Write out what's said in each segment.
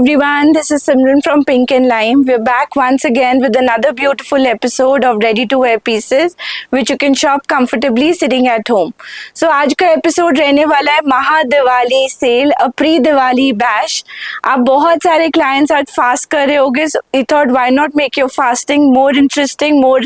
everyone, this is Simran from Pink and Lime. We're back once again with another beautiful episode of Ready to Wear Pieces which you can shop comfortably sitting at home. So आज का episode रहने वाला है महा Diwali sale, a pre Diwali bash. आप बहुत सारे clients आज फास्ट कर रहे होगे, so I thought why not make your fasting more interesting, more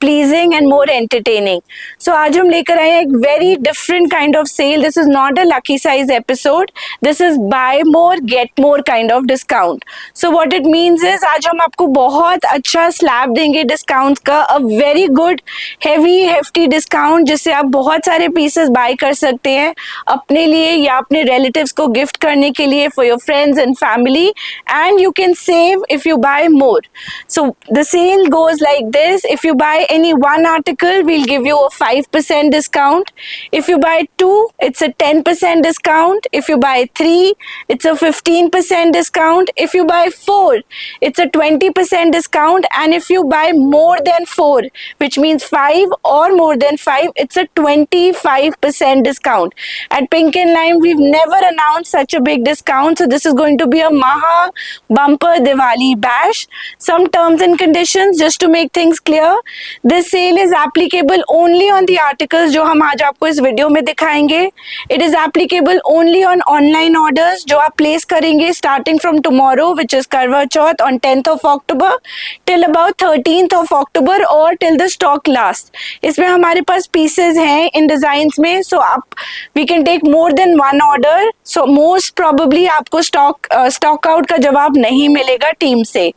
pleasing and more entertaining. So आज हम लेकर आए हैं एक very different kind of sale. This is not a lucky size episode. This is buy more get more kind of discount. So what it means is आज हम आपको बहुत अच्छा स्लैब देंगे डिस्काउंट का, a very good heavy hefty discount जिससे आप बहुत सारे pieces buy कर सकते हैं अपने लिए या अपने relatives को gift करने के लिए, for your friends and family, and you can save if you buy more. So the sale goes like this: if you buy any one article, we'll give you a 5% discount. If you buy two, it's a 10% discount. If you buy three, it's a 15% discount. If you buy four, it's a 20% discount. And if you buy more than four, which means five or more than five, it's a 25% discount. At Pink and Lime, we've never announced such a big discount. So this is going to be a Maha Bumper Diwali Bash. Some terms and conditions just to make things clear. This sale is applicable only on the articles जो हम आज आपको इस video में दिखाएंगे. It is applicable only on online orders जो आप place करेंगे starting from tomorrow, which is Karwa Chauth on 10th of October till about 13th of October or till the stock lasts. इसमें हमारे पास pieces हैं in designs में, so आप we can take more than one order. So most probably आपको stock out का जवाब नहीं मिलेगा टीम से.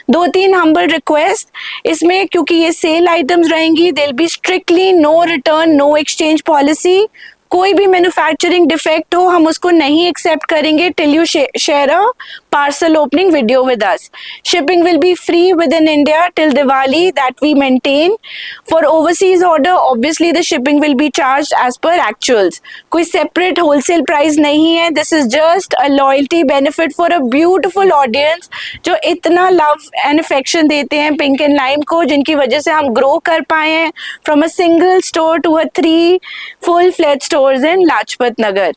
दो तीन humble request इसमें, क्योंकि ये सेल आइटम्स रहेंगी, there be strictly no return no exchange policy. कोई भी मैन्युफैक्चरिंग डिफेक्ट हो हम उसको नहीं एक्सेप्ट करेंगे till you share a parcel opening video with us. Shipping will be free within India till Diwali, that we maintain. For overseas order, obviously the shipping will be charged as per actuals. कोई separate wholesale price नहीं है. This is just a loyalty benefit for a beautiful audience जो इतना love and affection देते हैं Pink and Lime को, जिनकी वजह से हम grow कर पाए हैं from a single store to a 3 full-fledged stores in Lajpat Nagar.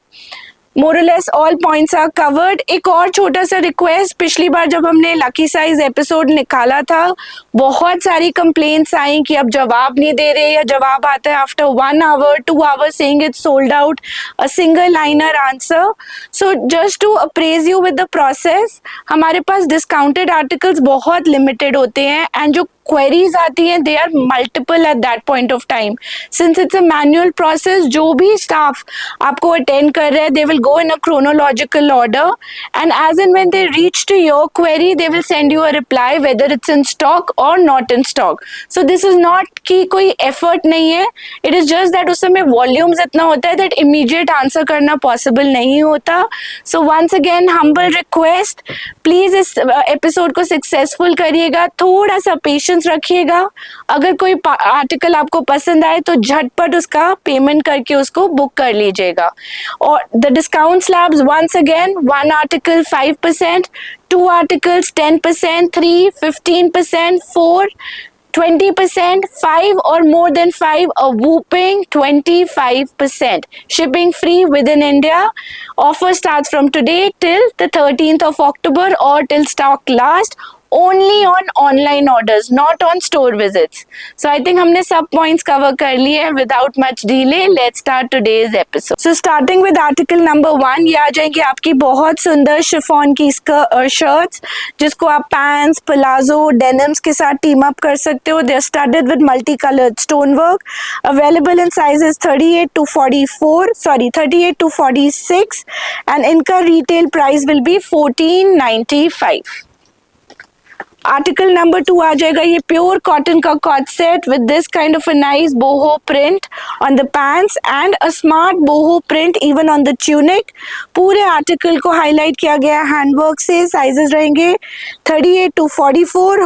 More or less all points are covered. एक और छोटा सा रिक्वेस्ट, पिछली बार जब हमने लकी साइज एपिसोड निकाला था बहुत सारी कंप्लेंट्स आई कि अब जवाब नहीं दे रहे या जवाब आता है after 1 hour 2 hours saying it's sold out, a single liner answer. So just to appraise you with the process, हमारे पास डिस्काउंटेड आर्टिकल्स बहुत लिमिटेड होते हैं एंड जो क्वेरीज आती हैं they are multiple at that point of time. Since it's a manual process, जो भी स्टाफ आपको अटेंड कर रहे हैं they will go in a chronological order, and as and when they reach to your query they will send you a reply whether it's in stock or not in stock. So this is not कि कोई effort नहीं है, it is just that उस समय volumes इतना होता है that immediate answer करना possible नहीं होता. So once again humble request, please इस एपिसोड को सक्सेसफुल करिएगा, थोड़ा सा पेशेंस रखिएगा. अगर कोई आर्टिकल आपको पसंद आए तो झटपट उसका पेमेंट करके उसको बुक कर लीजिएगा. और the discount slabs once again: one article 5%, two articles 10%, 3 15%, 4 20%, 5 or more than 5 a whooping 25%. Shipping free within India. Offer starts from today till the 13th of October or till stock last. Only on online orders, not on store visits. So I think हमने सब points cover कर लिए हैं. Without much delay, let's start today's episode. So starting with article number 1, ये आ जाएंगी आपकी बहुत सुंदर शिफॉन की shirts, जिसको आप pants, palazzo, denims के साथ team up कर सकते हो. They're studded with multicolored stonework. Available in sizes 38 to 46, and इनका retail price will be 1495. Article number 2 आ जाएगा ये प्योर कॉटन का cot set with this kind of a nice boho print on the pants and a smart boho print even on the tunic. पूरे article को highlight किया गया handwork से. Sizes रहेंगे 38 to 44.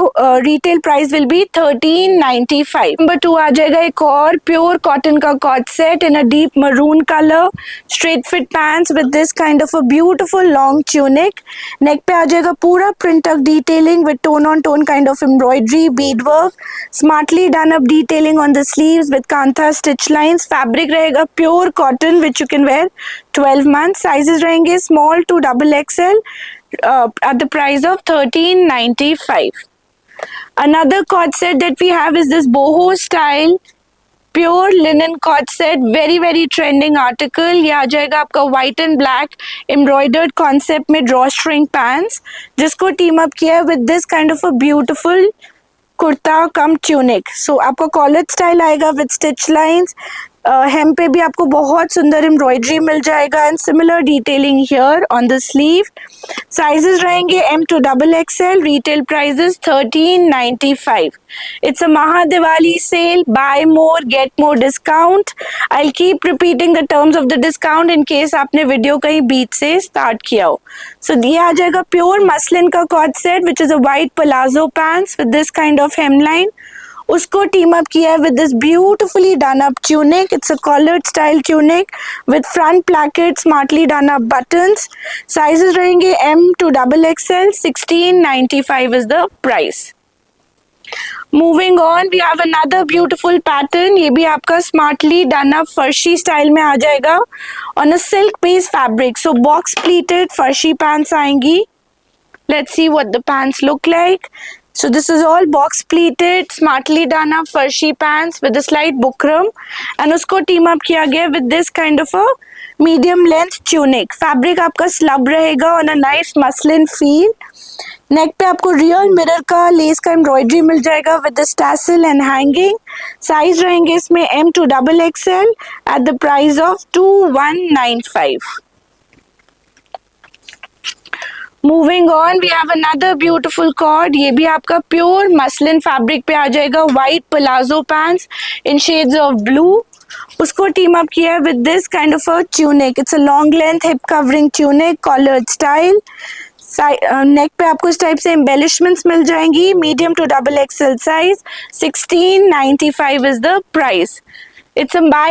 Retail price will be 1395. Number 2 आ जाएगा एक और प्योर कॉटन का cot set in a deep maroon colour, straight fit pants with this kind of a beautiful long tunic. Neck पे आ जाएगा पूरा print of detailing with tone on tone kind of embroidery, beadwork, smartly done up detailing on the sleeves with kantha stitch lines. Fabric रहेगा pure cotton which you can wear 12 months. Sizes रहेंगे small to double XL. at the price of 1395. Another cord set that we have is this boho style pure linen co-ord set, very very trending article. ये आ जाएगा आपका white and black embroidered concept में drawstring pants, जिसको team up किया है with this kind of a beautiful kurta cum tunic. So आपका college style आएगा विद स्टिच लाइंस. हेम पे भी आपको बहुत सुंदर एम्ब्रॉयडरी मिल जाएगा and similar detailing here on the sleeve. Sizes रहेंगे M to XXL. Retail prices 1395. It's a Mahadiwali sale. Buy more, get more discount. I'll keep repeating the terms of the discount in case आपने video कहीं बीच से start किया हो. So ये आ जाएगा pure muslin का cot set which is a white palazzo pants with this kind of hemline. उसको टीम अप किया है with this beautifully done up tunic. It's a collared style tunic with front placket smartly done up buttons. Sizes रहेंगे M to XXL. 1695 is the price. Moving on, we have another beautiful pattern. ये भी आपका smartly done up फर्शी style में आ जाएगा on a silk based fabric. So box pleated farshi pants आएंगी. Let's see what the pants look like. So this is all box pleated, smartly done up फर्शी pants with a slight bukram, and उसको team up किया गया with this kind of a medium length tunic. Fabric आपका slub रहेगा on a nice muslin feel. नेक पे आपको real mirror का less का embroidery मिल जाएगा with this tassel and hanging. Size रहेंगे इसमें M to XXL at the price of 2195. Moving on, we have another beautiful co-ord. ये भी आपका प्योर मसलिन फैब्रिक पे आ जाएगा. White palazzo pants in shades of blue. उसको टीम अप किया है with this kind of a tunic. It's a long length hip covering tunic, collared style. Neck पे आपको इस टाइप से एम्बेलिशमेंट्स मिल जाएंगी. Medium to XXL size. 1695 is the price. It's a buy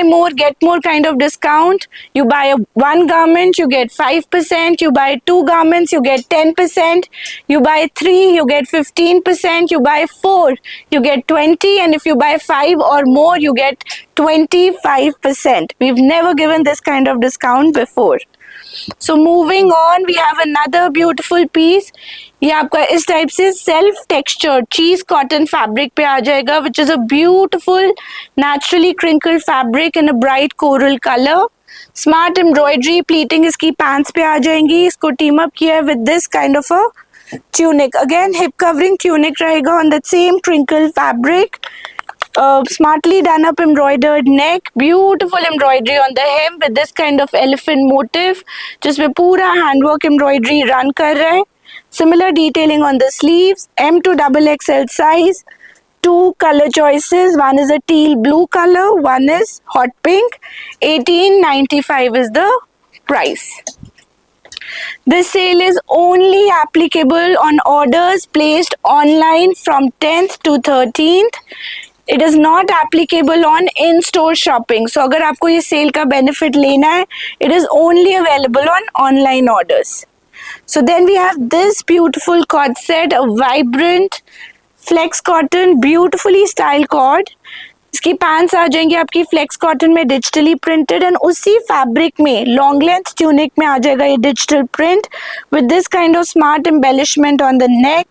more get more kind of discount. You buy one garment, you get 5%. You buy 2 garments, you get 10%. You buy 3, you get 15%. You buy 4, you get 20%. And if you buy 5 or more, you get 25%. We've never given this kind of discount before. So moving on, we have another beautiful piece. ये आपका इस type से self texture cheese cotton fabric पे आ जाएगा which is a beautiful naturally crinkle fabric in a bright coral colour. Smart embroidery pleating इसकी pants पे आ जाएंगी. इसको टीम अप किया है with this kind of a tunic. Again hip covering tunic रहेगा on the same crinkle fabric. Smartly done up embroidered neck, beautiful embroidery on the hem with this kind of elephant motif जिसमें पूरा handwork embroidery run कर रहा है. Similar detailing on the sleeves. M to XXL size. 2 color choices. One is a teal blue color, one is hot pink. 1895 is the price. This sale is only applicable on orders placed online from 10th to 13th. It is not applicable on in-store shopping. So अगर आपको ये cell का benefit लेना है, it is only available on online orders. So then we have this beautiful cord set, a vibrant flex cotton, beautifully styled cord. इसकी pants आ जाएंगी आपकी फ्लेक्स कॉटन में डिजिटली प्रिंटेड एंड उसी फैब्रिक में लॉन्ग लेंथ ट्यूनिक में आ जाएगा ये digital print with this kind of smart embellishment on the neck.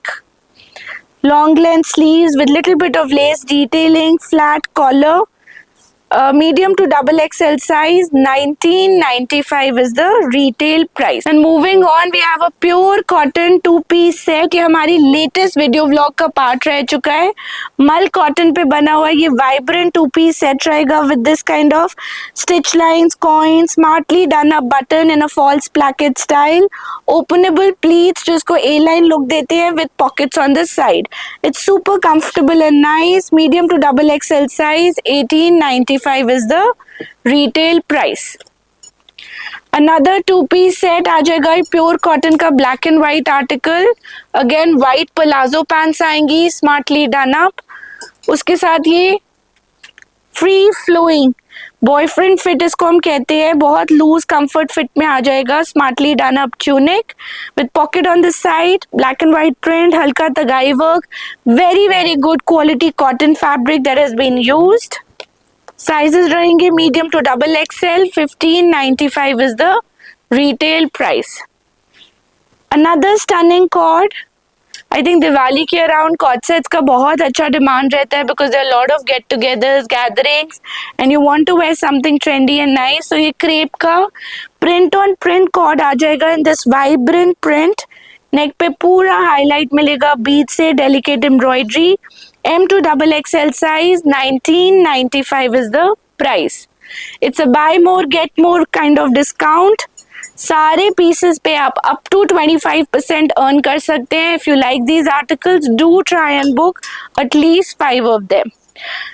Long length sleeves with little bit of lace detailing, flat collar. Medium to XXL size. 1995 is the retail price. And moving on, we have a pure cotton 2-piece set. ये हमारी latest video vlog का part रह चुका है. मल cotton पे बना हुआ ये vibrant 2-piece set रहेगा with this kind of stitch lines, coins, smartly done up button in a false placket style, openable pleats जो इसको A-line look देते हैं with pockets on the side. It's super comfortable and nice. Medium to XXL size. 1895 is the retail price. Another 2-piece set आ जाएगा pure cotton का black and white article. Again white palazzo pants आएंगी smartly done up. उसके साथ ये free flowing boyfriend fit इसको हम कहते हैं, बहुत लूज कंफर्ट फिट में आ जाएगा. Smartly done up tunic with pocket on the side, black and white print, हल्का तगाई work, very good quality cotton fabric that has been used. Sizes रहेंगे medium to XXL. 1595 is the retail price. Another stunning cord. I think Diwali के around cord sets का बहुत अच्छा demand रहता है because there are a lot of get togethers, gatherings and you want to wear something trendy and nice. So ये crepe का print on print cord आ जाएगा in this vibrant print. नेक पे पूरा हाईलाइट मिलेगा बीड से, delicate embroidery. M2XXL size, 1995 is the price. It's a buy more get more kind of discount. सारे pieces पे आप अप टू 25% अर्न कर सकते हैं. If you like these articles, do try and book at least 5 of them.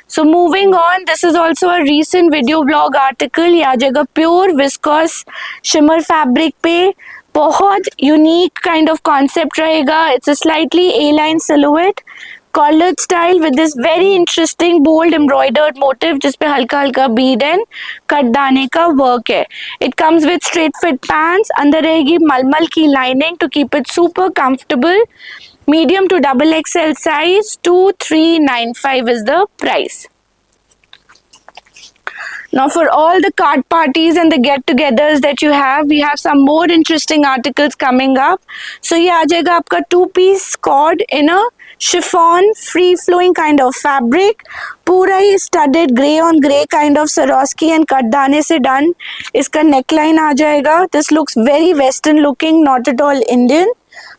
So moving on, this is also a recent video blog article. ये आ जाएगा pure viscous shimmer fabric पे. बहुत यूनिक काइंड ऑफ कॉन्सेप्ट रहेगा. It's a slightly A line silhouette, collared style with this very interesting bold embroidered motif जिसपे हल्का हल्का bead and कटदाने का वर्क है. It comes with straight fit pants. अंदर रहेगी मलमल की lining to keep it super comfortable. Medium to XXL size, 2395 is the price. Now for all the card parties and the get-togethers that you have, we have some more interesting articles coming up. So ये आ जाएगा आपका 2-piece cord in a chiffon free-flowing kind of fabric. पूरा ही studded grey on grey kind of Swarovski and कटदाने से done. इसका neckline आ जाएगा. This looks very western looking, not at all Indian.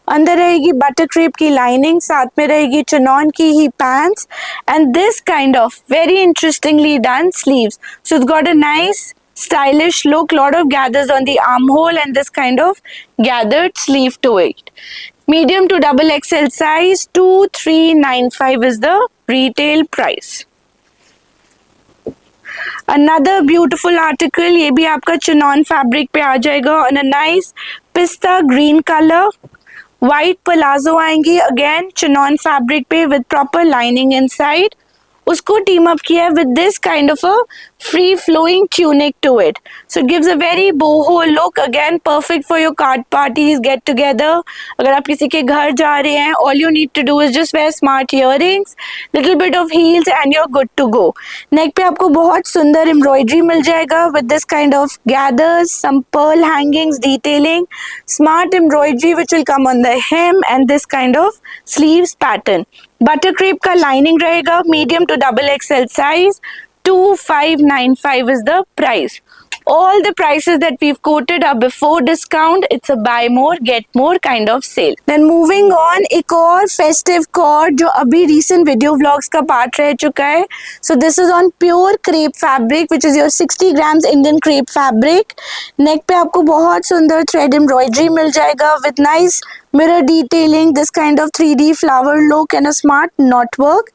अंदर रहेगी बटर क्रेप की लाइनिंग, साथ में रहेगी चिनॉन की ही pants and this kind of very interestingly done sleeves. So it's got a nice stylish look, lot of gathers on the armhole and this kind of gathered sleeve to it. Medium to XXL size, 2395 is the retail price. Another beautiful article, ये भी आपका chinon fabric पे आ जाएगा on a nice pista green color. White palazzo आएंगी again chiffon fabric पे with proper lining inside. उसको team up किया है with this kind of a free flowing tunic to it. So it gives a very boho look. Again perfect for your card parties, get together. अगर आप किसी के घर जा रहे हैं, all you need to do is just wear smart earrings, little bit of heels and you are good to गो. नेक पे आपको बहुत सुंदर एम्ब्रॉयडरी मिल जाएगा with this kind of gathers, some pearl hangings, detailing, smart embroidery which will come on the hem and this kind of sleeves pattern. Butter crepe का lining रहेगा. Medium to XXL size, 2595 is the price. All the prices that we've quoted are before discount. It's a buy more get more kind of sale. Then moving on, एक और festive cord जो अभी recent video vlogs का part रह चुका है. So this is on pure crepe fabric which is your 60 grams Indian crepe fabric. Neck पे आपको बहुत सुंदर thread embroidery मिल जाएगा with nice mirror detailing, this kind of 3D flower look and a smart knot work.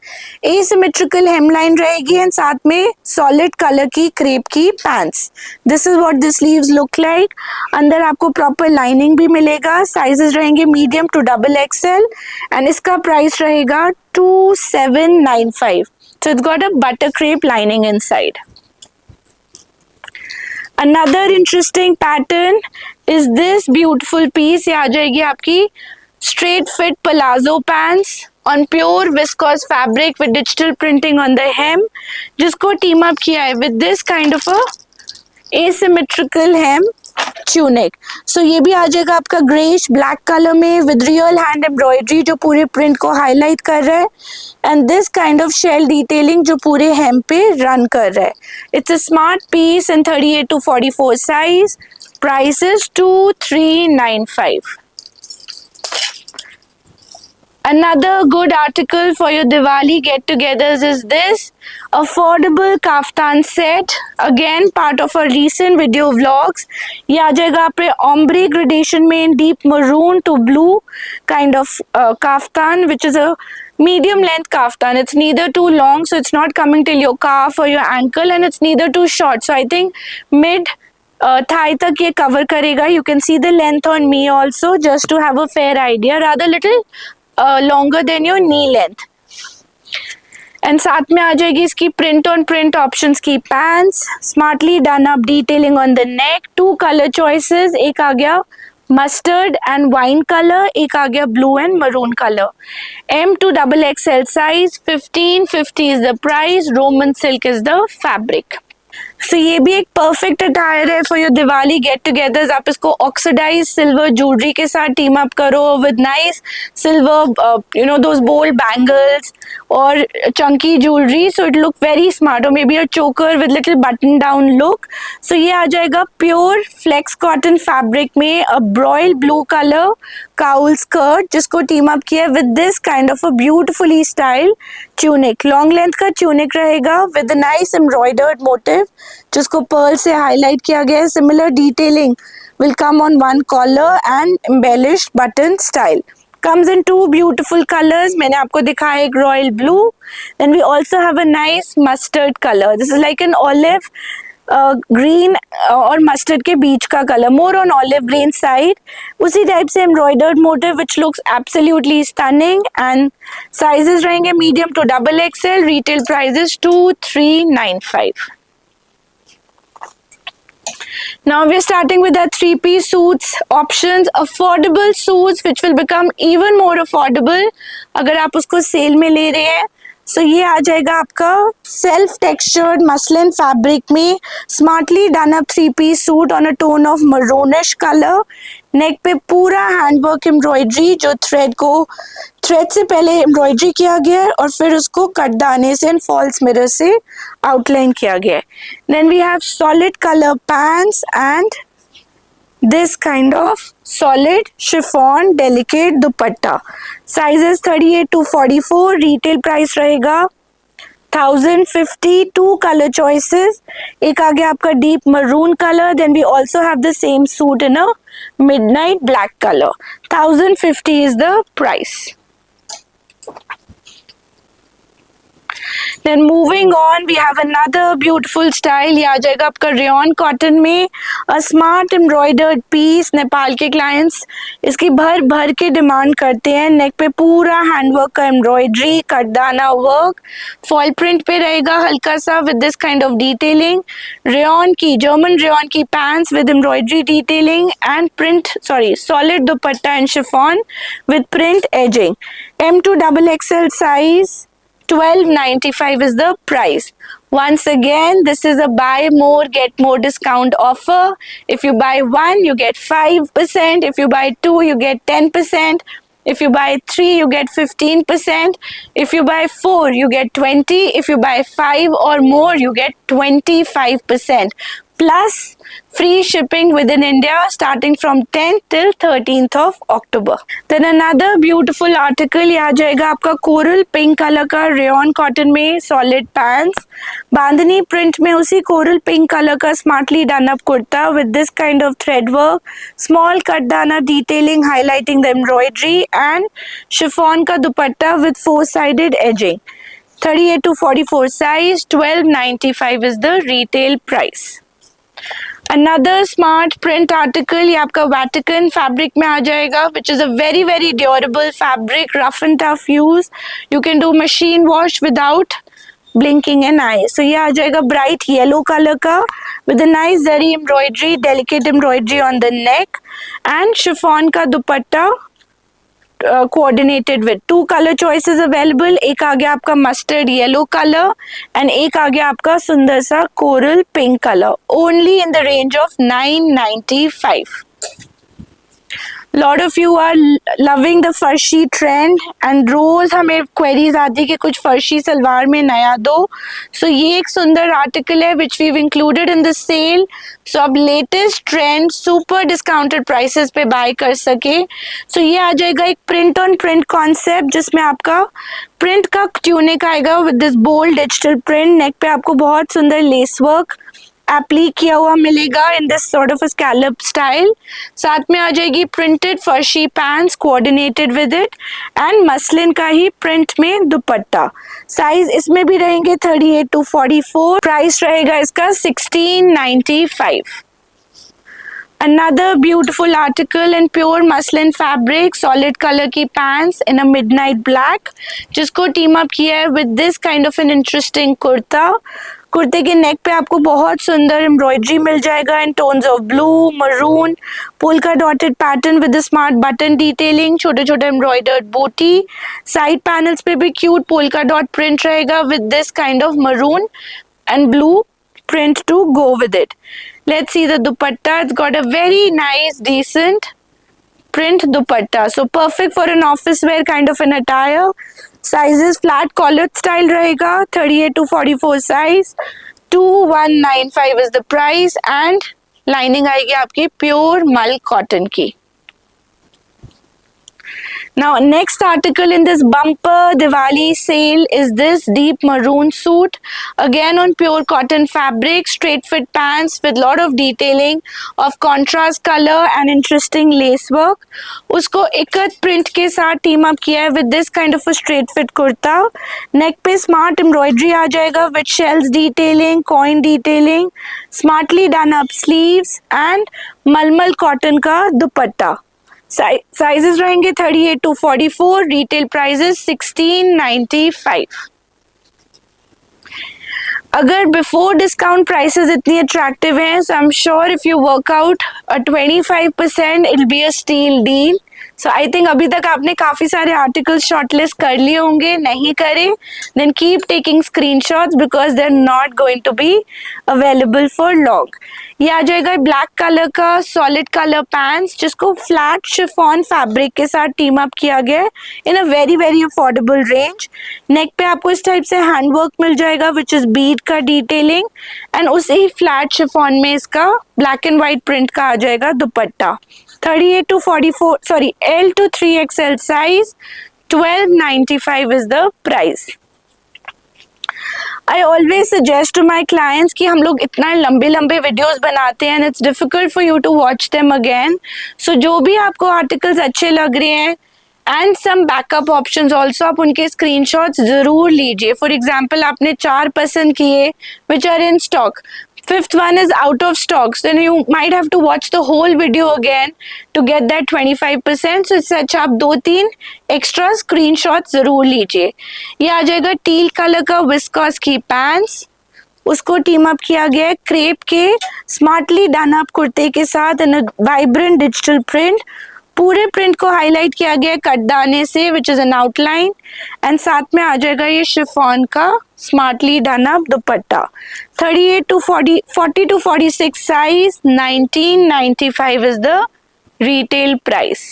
Asymmetrical hemline रहेगी and साथ में solid color की crepe की pants. This is what the sleeves look like. अंदर आपको proper lining भी मिलेगा. Sizes रहेंगे medium to XXL and इसका price रहेगा 2795. So it's got a butter crepe lining inside. Another interesting pattern is this beautiful piece. ये आ जाएगी आपकी straight fit palazzo pants on pure viscose fabric with digital printing on the hem, जिसको team up किया है with this kind of a asymmetrical hem tunic. So ये भी आ जाएगा आपका grayish black color में with real hand embroidery जो पूरे print को highlight कर रहा है and this kind of shell detailing जो पूरे hem पे run कर रहा है. It's a smart piece in 38 to 44 size. Price is 2395. Another good article for your Diwali get-togethers is this affordable kaftan set. Again, part of our recent video vlogs. ये आ जाएगा आपके ombre gradation में in deep maroon to blue kind of kaftan, which is a medium length kaftan. It's neither too long, so it's not coming till your calf or your ankle, and it's neither too short. So I think mid thigh तक ये cover करेगा. You can see the length on me also, just to have a fair idea. Rather little longer than your knee length. And साथ में आ जाएगी इसकी print on print options की pants, smartly done up detailing on the neck. 2 color choices, एक आ गया mustard and wine color, एक आ गया blue and maroon color. M to XXL size, 1550 is the price. Roman silk is the fabric. सो ये भी एक perfect attire है for your Diwali get togethers. आप इसको ऑक्सीडाइज सिल्वर ज्वेलरी के साथ टीम अप करो with nice silver those bold bangles और chunky jewellery, so it look very smart. और maybe a choker with little button down look. So ये आ जाएगा प्योर फ्लेक्स कॉटन फैब्रिक में a royal blue colour cowl skirt, जिसको team up किया with this kind of a beautifully style tunic. Long length का tunic रहेगा with nice embroidered motive, जिसको Perl से हाईलाइट किया गया है। Similar detailing will come on one collar and embellished button style. Comes in two beautiful colors. मैंने आपको दिखाया एक royal blue. Then we also have a nice mustard color. This is like an olive green और mustard के बीच का color, more on olive green side. उसी type से embroidered motif which looks absolutely stunning, and sizes रहेंगे medium to double XL. Retail prices 2395. Now we are starting with our three-piece suits options, affordable suits which will become even more affordable अगर आप उसको cell में ले रहे हैं। सो ये आ जाएगा आपका सेल्फ टेक्सचर्ड मसलिन फैब्रिक में smartly done up three piece suit on a tone of maroonish colour. Neck पे पूरा हैंडवर्क एम्ब्रॉयडरी, जो थ्रेड से पहले एम्ब्रॉयडरी किया गया है और फिर उसको कट दाने से एंड फॉल्स मिरर से आउटलाइन किया गया है। Then we have solid colour pants and this kind of solid chiffon delicate dupatta. Sizes 38 to 44. Retail price रहेगा 1050. Two color choices. एक आ गया आपका deep maroon color. Then we also have the same suit in a midnight black color. 1050 is the price. Then moving on, we have another beautiful style. ये आ जाएगा आपका rayon cotton में a smart embroidered piece. Nepal के clients इसकी भर भर के डिमांड करते हैं। नेक पे पूरा हैंडवर्क का एम्ब्रॉयडरी, कटदाना वर्क, फॉल प्रिंट पे रहेगा हल्का सा with this kind of detailing. Rayon की जर्मन रेयन की pants with embroidery detailing and solid dupatta and chiffon with print ageing. M2XXL size, 1295 is the price. Once again, this is a buy more get more discount offer. If you buy one, you get 5%. If you buy two, you get 10%. If you buy three, you get 15%. If you buy four, you get 20. If you buy five or more, you get 25%. Plus free shipping within India starting from 10th till 13th of October. Then another beautiful article, ये आ जाएगा आपका coral pink colour का rayon cotton में solid pants, bandhani print में उसी coral pink colour का smartly done up kurta with this kind of thread work, small katdana detailing highlighting the embroidery and chiffon का dupatta with 4-sided edging. 38 to 44 size, 1295 is the retail price. Another smart print article, ये आपका Vatican fabric में आ जाएगा, which is a very very durable fabric, rough and tough use. You can do machine wash without blinking an eye. So ये आ जाएगा bright yellow color का with a nice zari embroidery, delicate embroidery on the neck and chiffon का दुपट्टा coordinated with two color choices available. एक आ गया आपका mustard yellow color and एक आ गया आपका सुंदर सा coral pink color. Only in the range of 995. Lot of you are loving the फर्शी trend and रोज हमें queries आती कि कुछ फर्शी सलवार में नया दो. So ये एक सुंदर article है which we've included in the sale. So अब latest trend super discounted prices पे buy कर सके. So ये आ जाएगा एक print on print concept जिसमें आपका print का ट्यूनिक आएगा with this bold digital print. नेक पे आपको बहुत सुंदर लेस वर्क एप्ली किया हुआ मिलेगा in this sort of scallop style. साथ में आ जाएगी printed farshi pants coordinated with it and muslin का ही प्रिंट में दुपट्टा. साइज इसमें भी रहेंगे 38 to 44. प्राइस रहेगा इसका 1695. Another beautiful article in pure muslin fabric, solid color की pants in a midnight black, जिसको टीम अप किया है with this kind of an interesting kurta. कुर्ते के नेक पे आपको बहुत सुंदर एम्ब्रॉयडरी मिल जाएगा in tones of blue, maroon, polka dotted pattern with smart button detailing, छोटे छोटे एम्ब्रॉयडर्ड बूटी. साइड पैनल्स पे भी क्यूट पोल्का डॉट प्रिंट रहेगा with this kind of maroon and blue print to go with it. Let's see the dupatta. It's got a very nice decent print dupatta, so perfect for an office wear kind of an attire. Sizes flat collared style rahega, 38 to 44 size. 2195 is the price and lining आएगी आपकी pure मल cotton की. Now next article in this bumper Diwali sale is this deep maroon suit, again on pure cotton fabric, straight fit pants with lot of detailing of contrast color and interesting lace work. उसको ikat print के साथ team up किया है with this kind of a straight fit kurta. Neck पे smart embroidery आ जाएगा with shells detailing, coin detailing, smartly done up sleeves and मलमल cotton का dupatta. Sizes रहेंगे 38 to 44. Retail prices 1695. अगर बिफोर डिस्काउंट प्राइसेस इतनी attractive हैं, so I am sure if you work out 25% it be a steal deal. So I think अभी तक आपने काफी सारे आर्टिकल्स शॉर्टलिस्ट कर लिए होंगे. नहीं करे then keep taking screenshots because they are not going to be available for long. ये आ जाएगा ब्लैक कलर का सॉलिड कलर पैंट्स जिसको फ्लैट शिफॉन फैब्रिक के साथ टीम अप किया गया है in a very very affordable range. Neck पे आपको इस टाइप से हैंडवर्क मिल जाएगा विच इज बीड का डिटेलिंग एंड उसी फ्लैट शिफॉन में इसका ब्लैक एंड व्हाइट प्रिंट का आ जाएगा दुपट्टा. 38 to 44 sorry L to 3XL size, 1295 is the price. I always suggest to my clients कि हम लोग इतना लंबे लंबे वीडियोस बनाते हैं and it's difficult for you to watch them again. So जो भी आपको आर्टिकल्स अच्छे लग रहे हैं and some backup options also, आप उनके स्क्रीनशॉट्स जरूर लीजिए. फॉर एग्जाम्पल आपने 4 पसंद किए which are in stock, fifth one is out of stocks, then you might have to watch the whole video again to get that 25%. so इससे अच्छा आप 2-3 एक्स्ट्रा स्क्रीनशॉट्स जरूर लीजिए. ये आ जाएगा टील कलर का विस्कॉस की पैंट्स, उसको टीम अप किया गया है क्रेप के स्मार्टली डन अप कुर्ते के साथ इन वाइब्रेंट डिजिटल प्रिंट. पूरे प्रिंट को हाईलाइट किया गया है कटदाने से which is an outline and साथ में आ जाएगा ये शिफॉन का smartly done up dupatta. 38 to 40 to 46 size, 1995 is the retail price.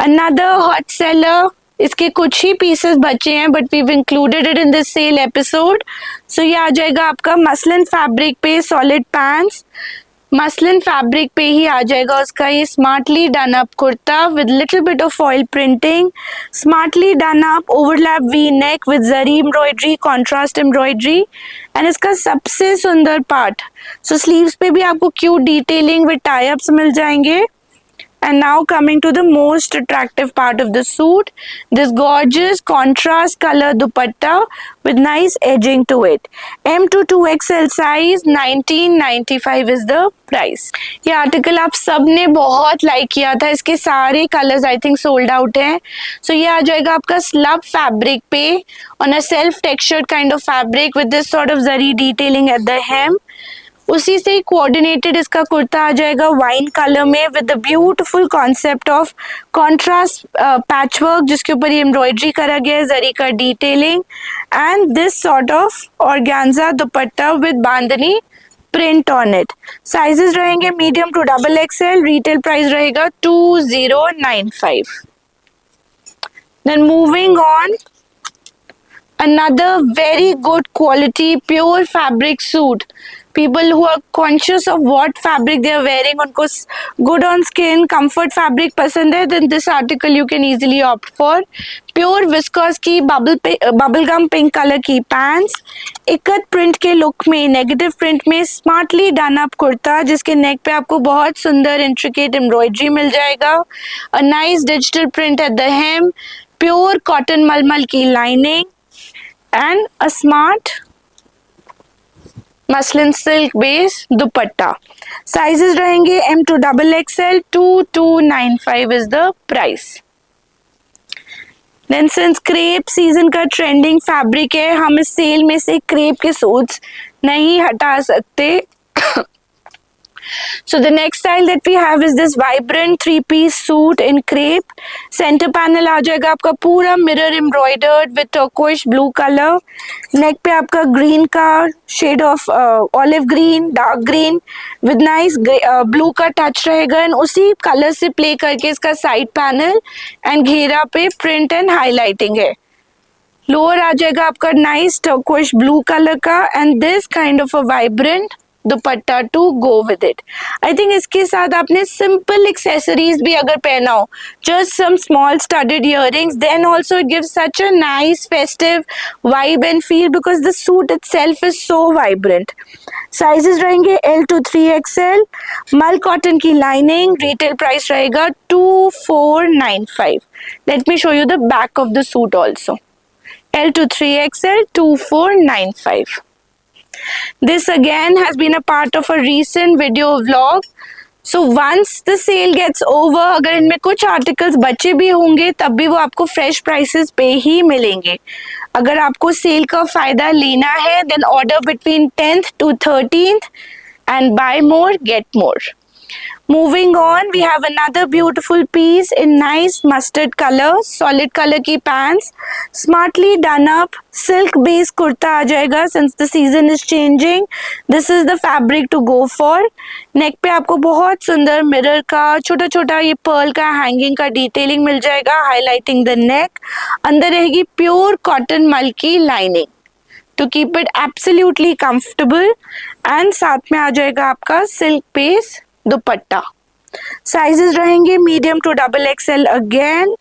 Another hot seller, इसके कुछ ही पीसेस बचे हैं but we've included it in this sale episode. So ये आ जाएगा आपका मसलिन फैब्रिक पे सॉलिड पैंट्स, मसलिन फैब्रिक पे ही आ जाएगा उसका ये smartly done up kurta with little bit of foil printing, smartly done up overlap V neck with zari embroidery, contrast embroidery and इसका सबसे सुंदर पार्ट, सो स्लीव्स पे भी आपको cute detailing with tie ups मिल जाएंगे. And now coming to the most attractive part of the suit, this gorgeous contrast color dupatta with nice edging to it. M to 2XL size, 1995 is the price. ये article आप सबने बहुत like किया था, इसके सारे colours I think sold out हैं. सो ये आ जाएगा आपका स्लब फैब्रिक पे on a self textured kind of fabric with this sort of zari detailing at the hem. उसी से कोऑर्डिनेटेड इसका कुर्ता आ जाएगा वाइन कलर में with the beautiful concept of contrast patchwork जिसके ऊपर ये एम्ब्रॉयडरी करा गया है, जरी का detailing and this sort of organza dupatta with bandhani print on it. Sizes रहेंगे medium to XXL. Retail price रहेगा 2095. Then moving on, another very good quality pure fabric suit. People who are conscious of what fabric they are wearing, उनको good on skin comfort fabric पसंद है, then this article you can easily opt for. Pure viscose की bubble gum pink color की pants, ikat print के look में negative print में smartly done up kurta जिसके neck पे आपको बहुत सुंदर intricate embroidery मिल जाएगा, a nice digital print at the hem, pure cotton मलमल की lining and a smart muslin silk base dupatta. Sizes रहेंगे M to XXL, 2295 is the price. Then since crepe season का ट्रेंडिंग फैब्रिक है, हम इस cell में से क्रेप के सूट्स नहीं हटा सकते. So the next style that we have is this vibrant 3-piece suit in crepe. Center panel आ जाएगा आपका पूरा mirror embroidered with turquoise blue color. Neck पे आपका green का shade of olive green, dark green with nice blue का touch रहेगा and उसी color से play करके इसका side panel and घेरा पे print and highlighting है. लोअर आ जाएगा आपका नाइस टर्कोइश ब्लू कलर का and this kind of a vibrant dupatta to go with it. I think इसके साथ आपने सिंपल एक्सेसरीज भी अगर पहना हो, just some small studded earrings, then also it gives such a nice festive vibe and feel because the suit itself is so vibrant. Sizes रहेंगे L to 3XL. मल cotton की लाइनिंग. रिटेल प्राइस रहेगा 2495. Let me show you the back of the suit also. L to 3XL 2495. This again has been a part of a recent video vlog. So once the sale gets over, अगर इनमें कुछ articles बचे भी होंगे तब भी वो आपको फ्रेश प्राइसेस पे ही मिलेंगे. अगर आपको सेल का फायदा लेना है then order between 10th to 13th and buy more, get more. Moving on, we have another beautiful piece in nice mustard color, solid color की pants, smartly done up, silk base kurta आ जाएगा since the season is changing. This is the fabric to go for. Neck पे आपको बहुत सुंदर mirror का छोटा छोटा ये pearl का hanging का detailing मिल जाएगा, highlighting the neck. अंदर रहेगी pure cotton मल की lining to keep it absolutely comfortable and साथ में आ जाएगा आपका silk base दुपट्टा. साइजेस रहेंगे medium to XXL again.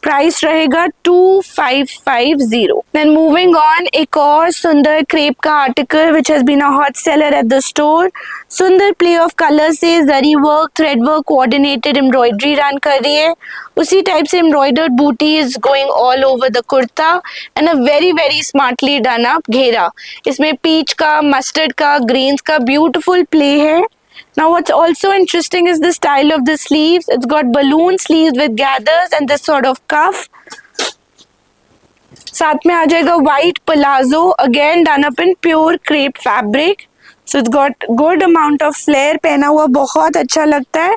Price रहेगा 2550. देन मूविंग ऑन, एक और सुंदर क्रेप का article which has been a hot seller at the store. सुंदर प्ले ऑफ कलर से zari work, thread work, coordinated embroidery run कर रही है. उसी टाइप से embroidered booti is going all over the kurta and a very very smartly done up घेरा. इसमें peach का, मस्टर्ड का, ग्रीन्स का ब्यूटिफुल प्ले है. Now what's also interesting is the style of the sleeves. It's got balloon sleeves with gathers and this sort of cuff. साथ में आ जाएगा white palazzo, again done up in pure crepe fabric. So it's got good amount of flare. पहना हुआ बहुत अच्छा लगता है.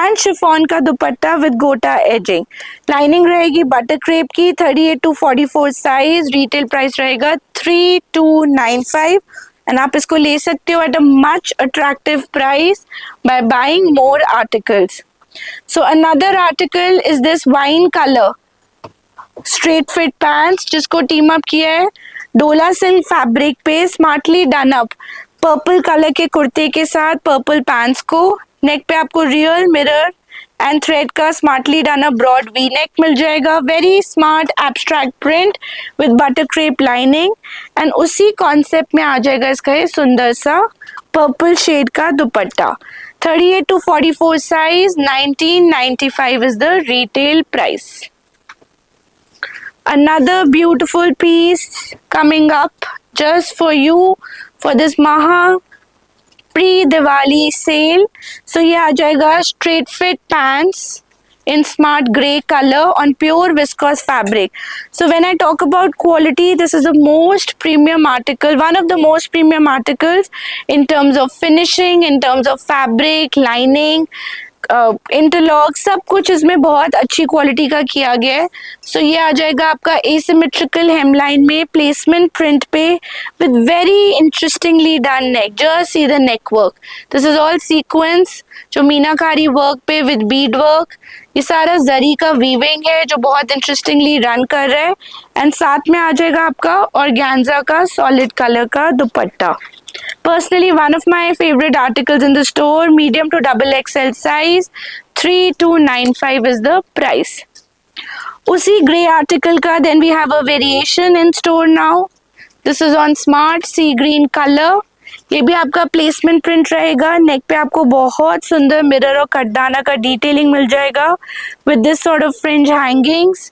And chiffon का दुपट्टा with gota edging. Lining रहेगी butter crepe की, 38 to 44 size. Retail price रहेगा 3295. And आप इसको ले सकते हो at a much attractive price by buying more articles. So another article is this wine color straight fit pants जिसको team up किया है डोला सिल्क फैब्रिक पे, smartly done up purple colour के कुर्ते के साथ पर्पल पैंट्स को. नेक पे आपको रियल मिरर एंड थ्रेड का smartly done up broad V neck मिल जाएगा. Very smart abstract print with butter crepe lining and उसी कॉन्सेप्ट में आ जाएगा इसका ये सुंदर सा पर्पल शेड का दुपट्टा. 38 to 44 size. 1995 is the retail price. Another beautiful piece coming up just for you for this Maha pre-Diwali sale. So ये आ जाएगा straight fit pants in smart grey color on pure viscose fabric. So when I talk about quality, this is the most premium article, one of the most premium articles in terms of finishing, in terms of fabric, lining, interlock, सब कुछ इसमें बहुत अच्छी quality का किया गया है. सो ये आ जाएगा आपका एसिमेट्रिकल हेमलाइन में प्लेसमेंट प्रिंट पे with very interestingly done neck. Just see the neck work. This is all sequence जो मीनाकारी वर्क पे विद बीड वर्क. ये सारा जरी का वीविंग है जो बहुत इंटरेस्टिंगली रन कर रहा है एंड साथ में आ जाएगा आपका ऑर्गेन्जा का सॉलिड कलर का दुपट्टा. Personally, one of my favorite articles in the store, medium to XXL size, 3295 is the price. उसी grey article का then we have a variation in store now. This is on smart sea green color. ये भी आपका placement print रहेगा. नेक पे आपको बहुत सुंदर मिरर और कटदाना का डिटेलिंग मिल जाएगा with this sort of fringe hangings.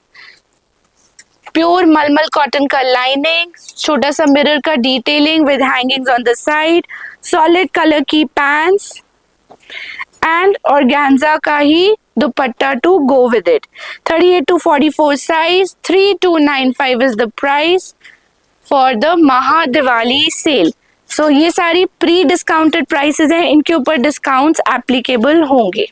Pure malmal cotton का लाइनिंग, छोटा सा मिरर का detailing with hangings on the side, solid colour की पैंट्स एंड ऑर्गेन्जा का ही dupatta to go with it. 38 to 44 size. 3295 is the price for the Maha Diwali cell. सो ये सारी pre discounted prices हैं, इनके ऊपर डिस्काउंट्स एप्लीकेबल होंगे।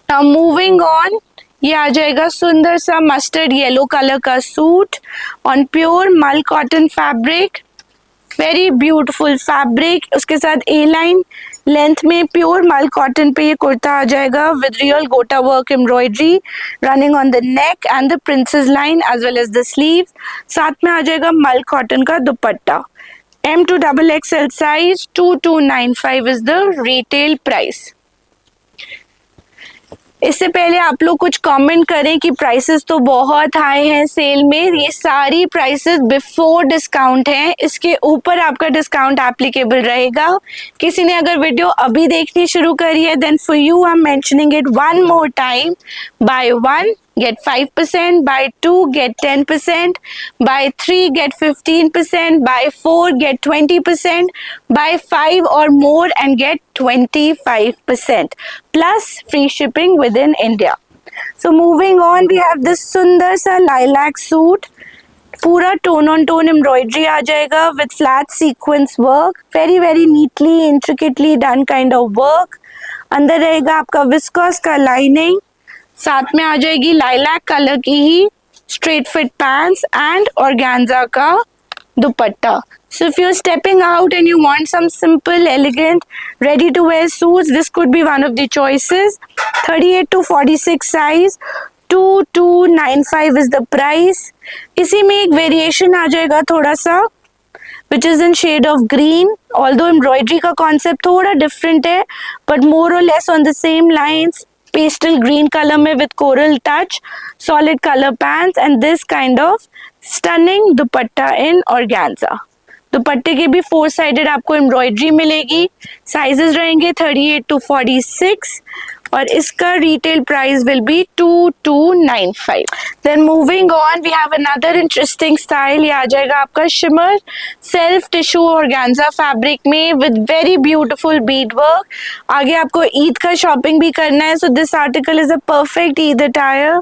नाउ मूविंग ऑन, ये आ जाएगा सुंदर सा मस्टर्ड येलो कलर का सूट ऑन प्योर मल cotton fabric, very beautiful fabric. उसके साथ ए लाइन लेंथ में प्योर मल कॉटन पे ये कुर्ता आ जाएगा विद रियल गोटा work embroidery running on the neck and the princess line as well as the sleeve. साथ में आ जाएगा मल कॉटन का dupatta. M to XXL size 2295 is the retail price. इससे पहले आप लोग कुछ कमेंट करें कि प्राइसेस तो बहुत हाई हैं सेल में। ये सारी प्राइसेस बिफोर डिस्काउंट हैं, इसके ऊपर आपका डिस्काउंट एप्लीकेबल रहेगा। किसी ने अगर वीडियो अभी देखनी शुरू करी है, then for you I am mentioning it one more time. Buy 1 get 5%, by 2 get 10%, by 3 get 15%, by 4 get 20%, by 5 or more and get 25% plus free shipping within India. So moving on, we have this sundar sa lilac suit, पूरा tone on tone embroidery आ जाएगा with flat sequence work, very very neatly intricately done kind of work. अंदर रहेगा आपका viscous का lining, साथ में आ जाएगी लाइलैक कलर की ही straight fit pants and organza का dupatta. So if you're stepping out and you want some simple, elegant, ready to wear suits, this could be one of the choices. 38 to 46 size, 2295 is the price. इसी में एक variation आ जाएगा थोड़ा सा, which is in shade of green. Although embroidery का concept थोड़ा different है, but more or less on the same lines. Pastel green color में with coral touch, solid color pants and this kind of stunning dupatta in organza. दुपट्टे के भी 4 sided आपको embroidery मिलेगी। Sizes रहेंगे 38 to 46 और इसका retail price will be 2295। Then moving on, we have another interesting style. ये आ जाएगा आपका shimmer self tissue organza fabric में with very beautiful bead work. आगे आपको ईद का शॉपिंग भी करना है, so this article is a perfect Eid attire.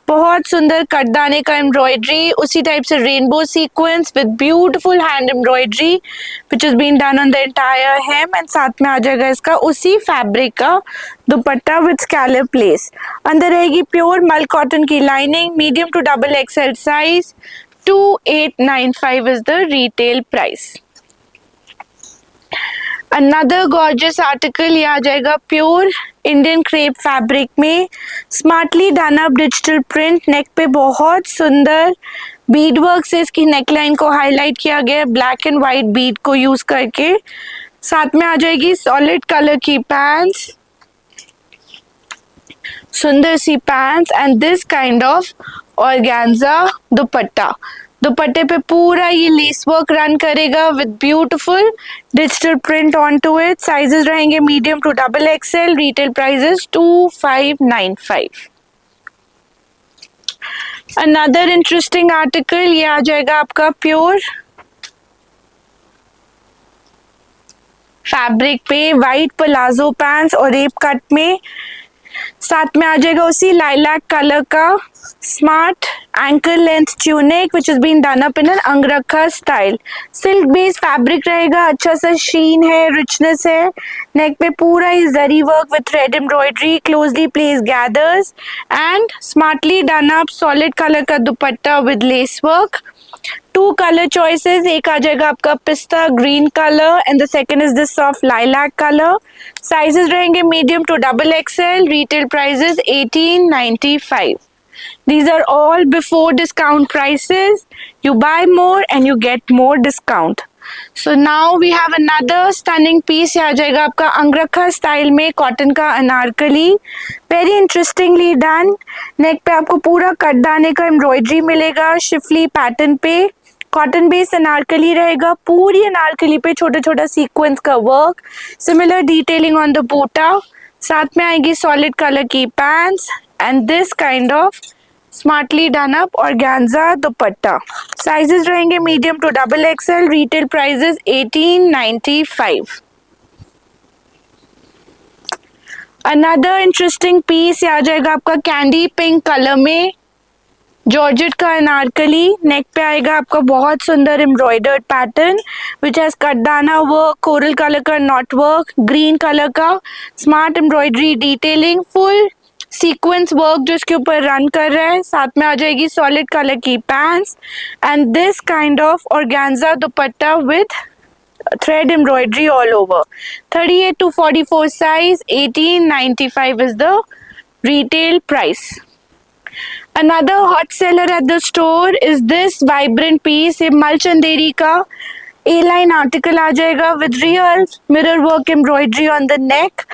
बहुत सुंदर कटदाने का एम्ब्रॉयडरी, उसी टाइप से rainbow sequins with beautiful hand embroidery which is been done on the entire Hem and साथ में आ जाएगा इसका उसी फैब्रिक का दुपट्टा विद स्कैलप लेस। अंदर रहेगी प्योर मल कॉटन की lining, medium to XXL size, 2895 is the retail price. Another gorgeous article, ये आ जाएगा प्योर इंडियन क्रेप फैब्रिक में, smartly done up digital print, neck पे बहुत सुंदर बीड वर्क से इसकी नेकलाइन को हाईलाइट किया गया है ब्लैक एंड व्हाइट बीड को यूज करके। साथ में आ जाएगी सॉलिड कलर की पैंट्स, सुंदर सी pants and this kind of organza dupatta. दुपट्टे पे पूरा ये लेस वर्क रन करेगा with beautiful digital print on to it. Sizes रहेंगे medium to XXL, retail prices 2595। Another interesting article, ये आ जाएगा आपका प्योर फैब्रिक पे वाइट प्लाजो पैंट्स और रेप कट में, साथ में आ जाएगा उसी लाइलैक कलर का smart ankle length tunic which is been done up in an अंगरखा style. Silk based fabric रहेगा, अच्छा सा शीन है, रिचनेस है। नेक पे पूरा ही zari work with thread embroidery, closely place gathers and smartly done up solid colour का dupatta with lace work. 2 colour choices, एक आ जाएगा आपका pista green colour and the second is this soft lilac colour. Sizes रहेंगे medium to XXL, retail prices 1895। These are all before discount prices. You buy more and you get more discount. So now we have another stunning piece. ये आ जाएगा आपका अंगरखा style में cotton का anarkali, very interestingly done. Neck पे आपको पूरा कटदाने का एम्ब्रॉयडरी मिलेगा शिफली पैटर्न पे। कॉटन बेस्ड अनारकली रहेगा, पूरी अनारकली पे छोटा छोटा सीक्वेंस का work, similar detailing on the buta. साथ में आएगी सॉलिड कलर की pants and this kind of smartly done up organza dupatta. Sizes रहेंगे medium to XXL, retail prices 1895। Another interesting piece, आ जाएगा आपका कैंडी पिंक कलर में जॉर्जेट का अनारकली, नेक पे आएगा आपका बहुत सुंदर embroidered pattern which has katdana work, coral colour का नॉट वर्क, ग्रीन कलर का smart embroidery detailing, full sequence work जो इसके ऊपर रन कर रहा है, साथ में आ जाएगी सॉलिड कलर की pants and this kind of organza dupatta with thread embroidery all over. 38 to 44 size, 1895 is the retail price. Another hot seller at the store is this vibrant piece. ये मल चंदेरी का A-line article आ जाएगा with real mirror work embroidery on the neck.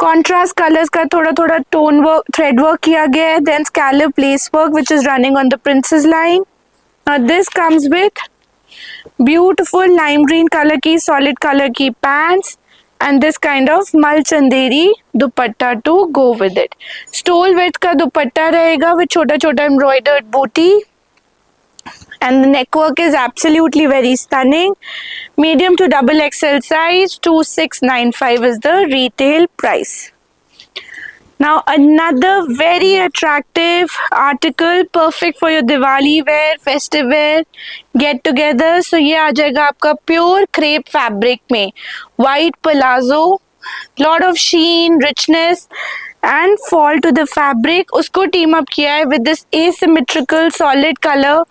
Contrast colors का थोड़ा थोड़ा tone work, thread work किया गया है. Then scallop lace work which is running on the princess line. Now this comes with beautiful lime green color की solid color की pants and this kind of mal chanderi dupatta to go with it. Stole width का दुपट्टा रहेगा with छोटा छोटा embroidered booty and the neck work is absolutely very stunning. Medium to double XL size, 2695 is the retail price. Now another very attractive article, perfect for your Diwali wear, festive wear, get together. So ये आ जाएगा आपका pure crepe fabric में, white palazzo, lot of sheen, richness and fall to the fabric. उसको team up किया है with this asymmetrical solid color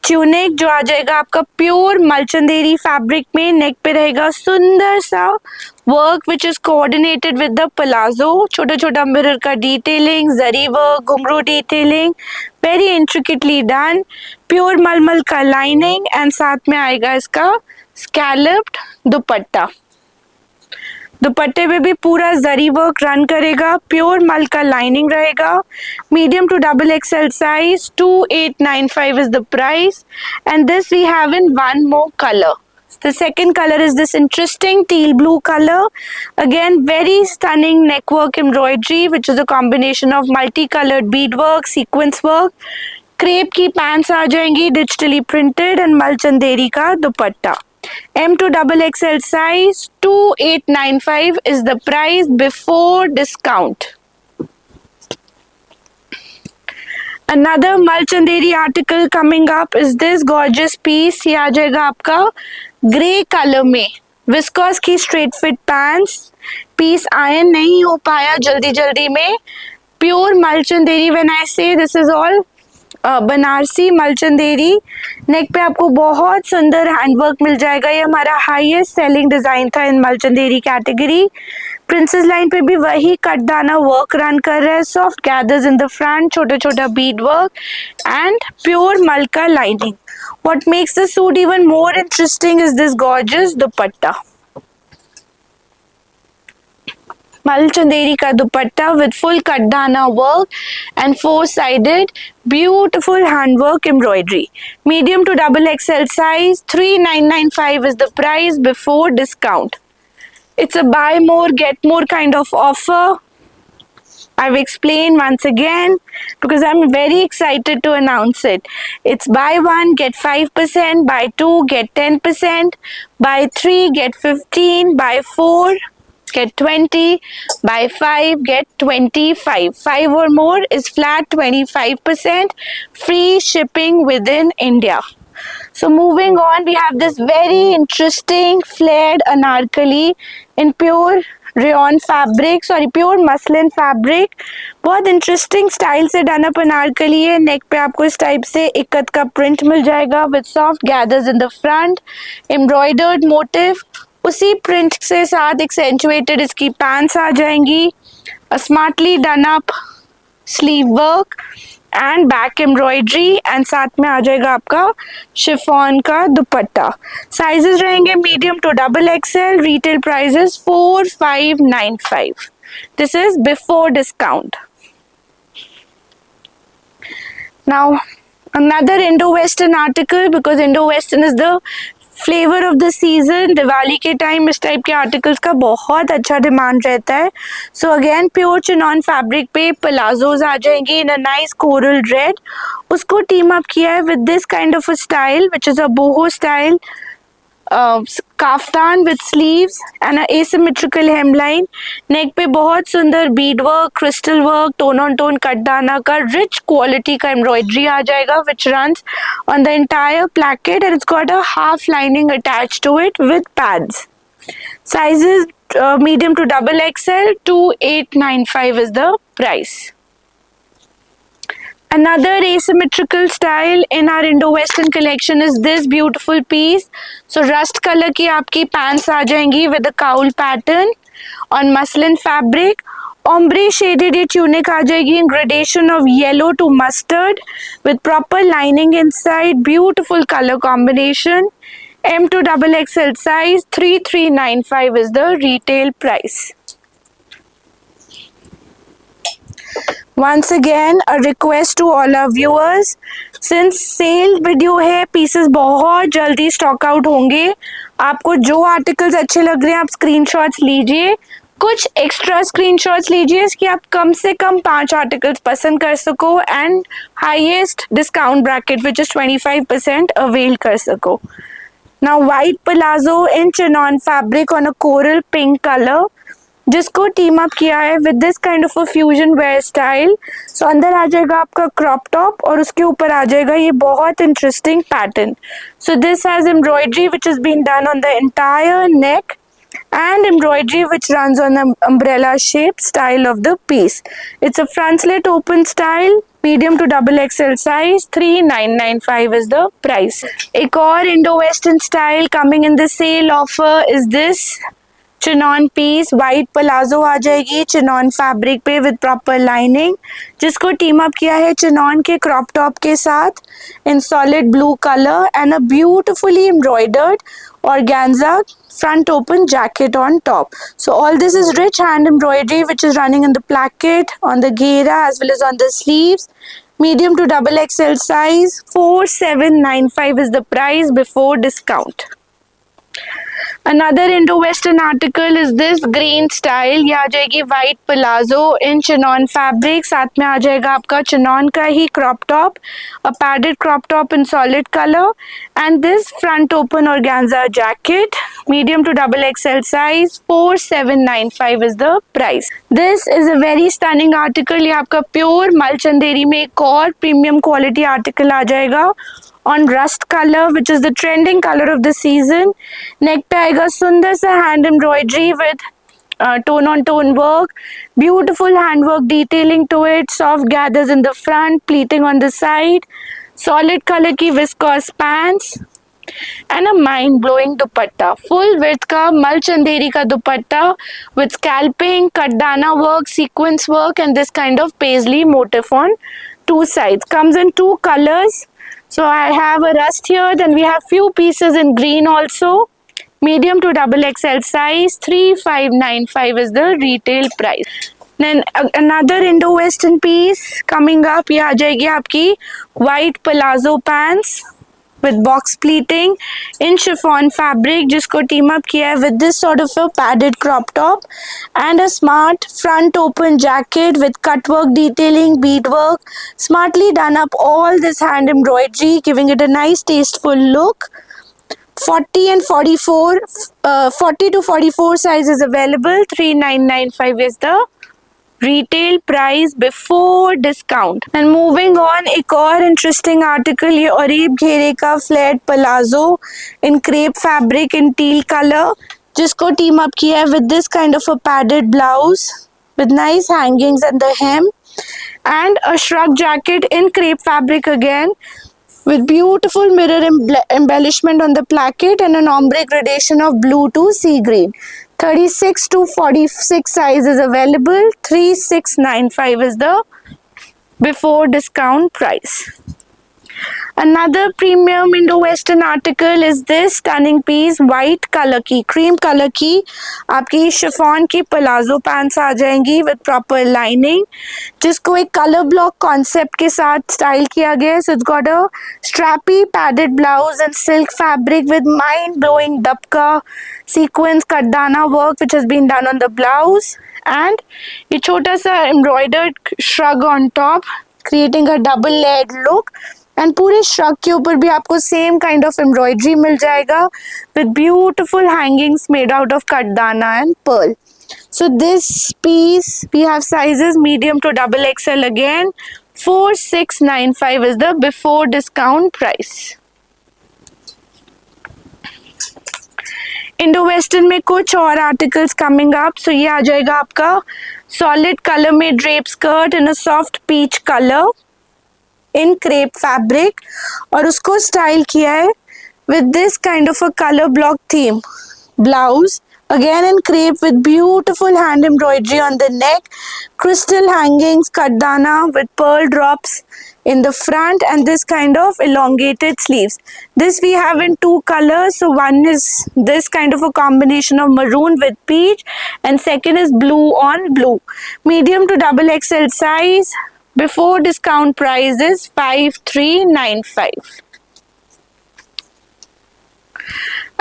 tunic जो आ जाएगा आपका प्योर मलचंदेरी फैब्रिक में. नेक पे रहेगा सुंदर सा work which is coordinated with the palazzo, छोटा छोटा मिरर का डिटेलिंग, जरी वर्क, घुंघरू detailing, very intricately done, pure मलमल का लाइनिंग एंड साथ में आएगा इसका स्कैलप्ड दुपट्टा. दुपट्टे पे भी पूरा जरी वर्क रन करेगा, प्योर मल का लाइनिंग रहेगा. Medium to double XL size, 2895 is the price and this we have in one more color. The second color is this interesting teal blue color. Again very stunning neck work embroidery which is a combination of multicolored beadwork, sequence work. Crepe की pants आ जाएंगी digitally printed and मल चंदेरी का dupatta. M to double XL size, 2895 is the price before discount. Another Mal Chanderi article coming up is this gorgeous piece. ये आ जाएगा आपका grey colour में, विस्कोस की straight fit pants. Piece iron नहीं हो पाया जल्दी जल्दी में. प्योर मल चंदेरी, व्हेन आई से दिस इज ऑल बनारसी मल चंदेरी. नेक पे आपको बहुत सुंदर हैंडवर्क मिल जाएगा. ये हमारा हाईएस्ट सेलिंग डिजाइन था इन मल चंदेरी कैटेगरी. प्रिंसेस लाइन पे भी वही कटदाना वर्क रन कर रहा है. Soft gathers in the front, छोटा छोटा बीड वर्क एंड प्योर मल का lining. What makes the suit even more interesting is this gorgeous दुपट्टा. मल चंदेरी का दुपट्टा with full कटदाना work and four-sided beautiful handwork embroidery. Medium to double XL size, 3995 is the price before discount. It's a buy more get more kind of offer. I've explained once again because I'm very excited to announce it. It's buy one get 5%, buy two get 10%, buy three get 15, buy four get 20, buy 5 get 25. 5 or more is flat 25% free shipping within India. So moving on, we have this very interesting flared anarkali in pure rayon fabric, pure muslin fabric. बहुत interesting style से done up Anarkali है. Neck पे आपको इस type से इक्कत का print मिल जाएगा with soft gathers in the front, embroidered motif. उसी प्रिंट से साथ एक्सेंचुएटेड इसकी पैंट्स आ जाएंगी. Smartly done up sleeve work and back embroidery and साथ में आ जाएगा आपका शिफॉन का दुपट्टा. साइजेस रहेंगे medium to double XL. Retail prices 4595. This is before discount. Now another Indo-Western article because Indo-Western is the flavor of the season. Diwali के time इस type के आर्टिकल्स का बहुत अच्छा डिमांड रहता है. So again pure chinon fabric पे palazzos आ जाएंगे in a nice coral red. उसको टीम अप किया है with this kind of a style which is a boho style. Kaftan with sleeves and asymmetrical hemline. Neck पे बहुत सुंदर bead work, crystal work, tone on tone katdana का rich quality का embroidery आ जाएगा which runs on the entire placket and it's got a half lining attached to it with pads. Sizes medium to double XL. 2895 is the price. Another asymmetrical style in our Indo-Western collection is this beautiful piece. So rust color की आपकी pants आ जाएंगी with a cowl pattern on muslin fabric. Ombre shaded ये tunic आ जाएगी in gradation of yellow to mustard with proper lining inside. Beautiful color combination. M to double XL size. 3395 is the retail price. Once again a request to all our viewers, since sale video है, pieces बहुत जल्दी stock out होंगे. आपको जो articles अच्छे लग रहे हैं आप स्क्रीनशॉट्स लीजिए, कुछ एक्स्ट्रा स्क्रीनशॉट्स लीजिए कि आप कम से कम 5 आर्टिकल्स पसंद कर सको and highest discount bracket which is 25% avail कर सको. Now white palazzo in chinon fabric on a coral pink color, जिसको टीम अप किया है with this kind of a fusion wear style. So अंदर आ जाएगा आपका क्रॉप टॉप और उसके ऊपर आ जाएगा ये बहुत interesting pattern. So this has embroidery which is been done on the entire neck and embroidery which runs on the umbrella shaped style of the piece. It's a front slit open style, medium to double XL size. 3995 is the price. एक और Indo-Western style coming in the sale offer is this chinon piece. White palazzo आ जाएगी chinon fabric पे with proper lining, जिसको team up किया है chinon के crop top के साथ in solid blue colour and a beautifully embroidered organza front open jacket on top. So all this is rich hand embroidery which is running in the placket, on the ghera as well as on the sleeves. Medium to double XL size. 4795 is the price before discount. Another Indo-Western article is this green style. ये आ जाएगी white palazzo in chinon fabric. साथ में आ जाएगा आपका chinon का ही crop top, a padded crop top in solid color, and this front open organza jacket. Medium to double XL size. 4795 is the price. This is a very stunning article. ये आपका pure मल चंदेरी में एक और premium quality article आ जाएगा on rust color which is the trending color of the season. Neck पे आएगा सुंदर सा hand embroidery with tone on tone work, beautiful handwork detailing to it, soft gathers in the front, pleating on the side, solid color की viscose pants and a mind blowing dupatta. Full width का मल चंदेरी का दुपट्टा with scalping, कटदाना work, sequence work and this kind of paisley motif on two sides. Comes in 2 colors. So I have a rust here, then we have few pieces in green also. Medium to double XL size. 3595 is the retail price. Then another Indo-Western piece coming up. ये आ जाएगी आपकी white palazzo pants with box pleating in chiffon fabric, जिसको team up किया है with this sort of a padded crop top and a smart front open jacket with cut work detailing, bead work, smartly done up all this hand embroidery, giving it a nice tasteful look. 40 and 44, 40 to 44 size is available. 3995 is the retail price before discount. And moving on, एक और interesting article, ये अरीब घेरे का flared palazzo in crepe fabric in teal color, जिसको team up किया है with this kind of a padded blouse with nice hangings at the hem and a shrug jacket in crepe fabric again with beautiful mirror embellishment on the placket and an ombre gradation of blue to sea green. 36 to 46 size is available. 3695 is the before discount price. Another premium Indo-Western article is this stunning piece, white color की, cream color की आपकी chiffon की palazzo pants आ जाएंगी with proper lining, जिसको एक color block concept के साथ style किया गया है. So it's got a strappy padded blouse and silk fabric with mind-blowing dabka sequence kardana work which has been done on the blouse and ये छोटा सा embroidered shrug on top, creating a double layered look and पूरे shrug के ऊपर भी आपको same kind of embroidery मिल जाएगा with beautiful hangings made out of katdana and pearl. So this piece we have sizes medium to double XL again. 4695 is the before discount price. Indo western में कुछ और articles coming up. सो ये आ जाएगा आपका solid colour में drape skirt in a soft peach colour in crepe fabric, और उसको स्टाइल किया है with this kind of a colour block theme. Blouse again in crepe with beautiful hand embroidery on the neck, crystal hangings, kardana with pearl drops in the front, and this kind of elongated sleeves. This we have in two colors. So one is this kind of a combination of maroon with peach, and second is blue on blue. Medium to double XL size. Before discount price is 5395.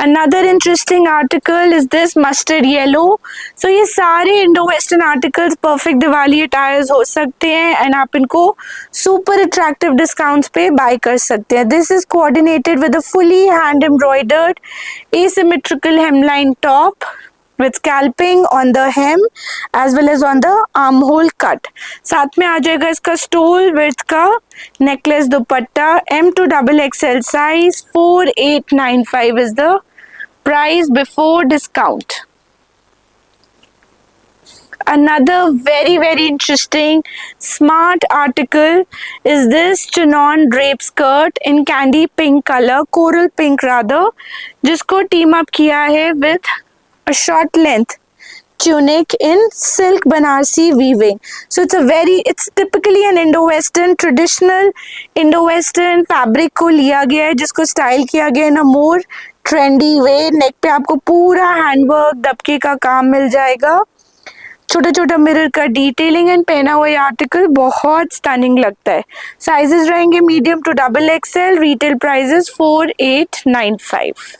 Another interesting article is this mustard yellow. So ये सारे Indo western articles perfect Diwali attires हो सकते हैं and आप इनको super attractive discounts पे bye कर सकते हैं. This is coordinated with a fully hand embroidered asymmetrical hemline top with scalping on the hem as well as on the armhole cut. साथ में आ जाएगा इसका स्टोल विड्थ का necklace dupatta. M to double XL size. 4895 is the price before discount. Another very interesting smart article is this chinon drape skirt in candy pink color, coral pink rather, जिसको team up किया है with a short length tunic in silk Banarsi weaving. So it's typically an Indo-Western, traditional Indo-Western fabric को लिया गया है, जिसको style किया गया in a more trendy way. नेक पे आपको पूरा हैंडवर्क दबके का काम मिल जाएगा, छोटा छोटा मिरर का डिटेलिंग, एंड पहना हुआ ये आर्टिकल बहुत स्टनिंग लगता है. साइजेस रहेंगे medium to double XL. Retail prices 4895.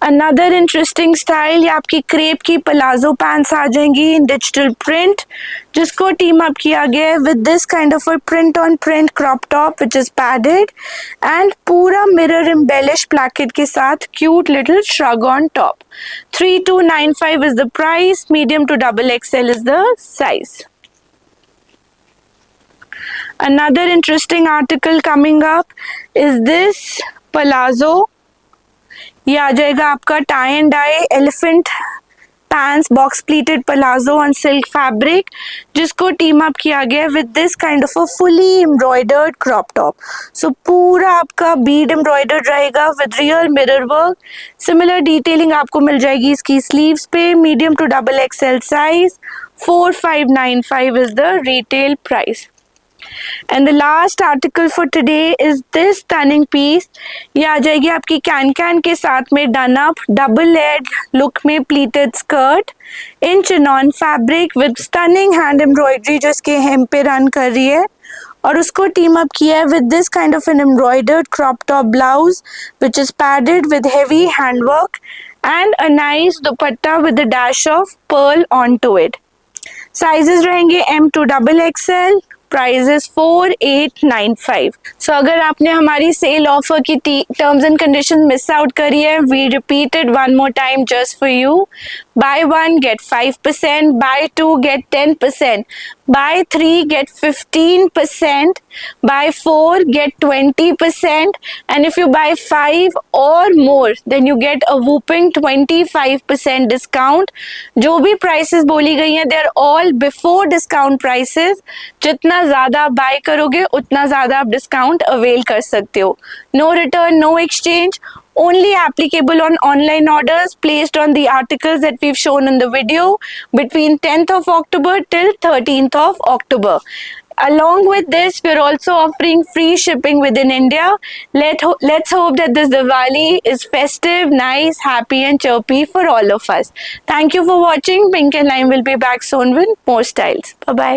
Another interesting style, ये आपकी क्रेप की पलाजो पैंट्स आ जाएंगी इन डिजिटल प्रिंट, जिसको टीम अप किया गया है with this kind of a print on print crop top which is padded and पूरा मिरर एम्बेलिश प्लैकेट के साथ cute little shrug on top. 3295 is the price. Medium to double XL is the size. Another interesting article coming up is this palazzo. ये आ जाएगा आपका tie and dye elephant pants box pleated palazzo on silk fabric, जिसको team up किया गया with this kind of a fully embroidered crop top. So पूरा आपका bead embroidered रहेगा with real mirror work. Similar detailing आपको मिल जाएगी इसकी स्लीव्स पे. Medium to double XL size. 4595 is the retail price. And the last article for today is this stunning piece. ये आ जाएगी आपकी कैन के साथ में done up double layered look में pleated skirt in chinon fabric with stunning hand embroidery जो इसके हेम पे रन कर रही है, और उसको टीम अप किया है with this kind of an embroidered crop top blouse which is padded with heavy handwork and a nice dupatta with a dash of pearl on to it. Sizes रहेंगे M to double XL. Price is 4895. So अगर आपने हमारी sale offer की terms and condition miss out करी है, we repeated one more time just for you. Buy 1 get 5%, buy 2 get 10%, bye 3 get 15%, buy 4 get 20%, and if you buy 5 or more then you get a whopping 25% discount. जो भी prices बोली गई हैं they are all before discount prices. जितना ज्यादा आप bye करोगे उतना ज्यादा आप डिस्काउंट अवेल कर सकते हो. No return, no exchange, only applicable on online orders placed on the articles that we've shown in the video between 10th of October till 13th of October. Along with this, we're also offering free shipping within India. Let's hope that this Diwali is festive, nice, happy and chirpy for all of us. Thank you for watching. Pink and Lime will be back soon with more styles. Bye-bye.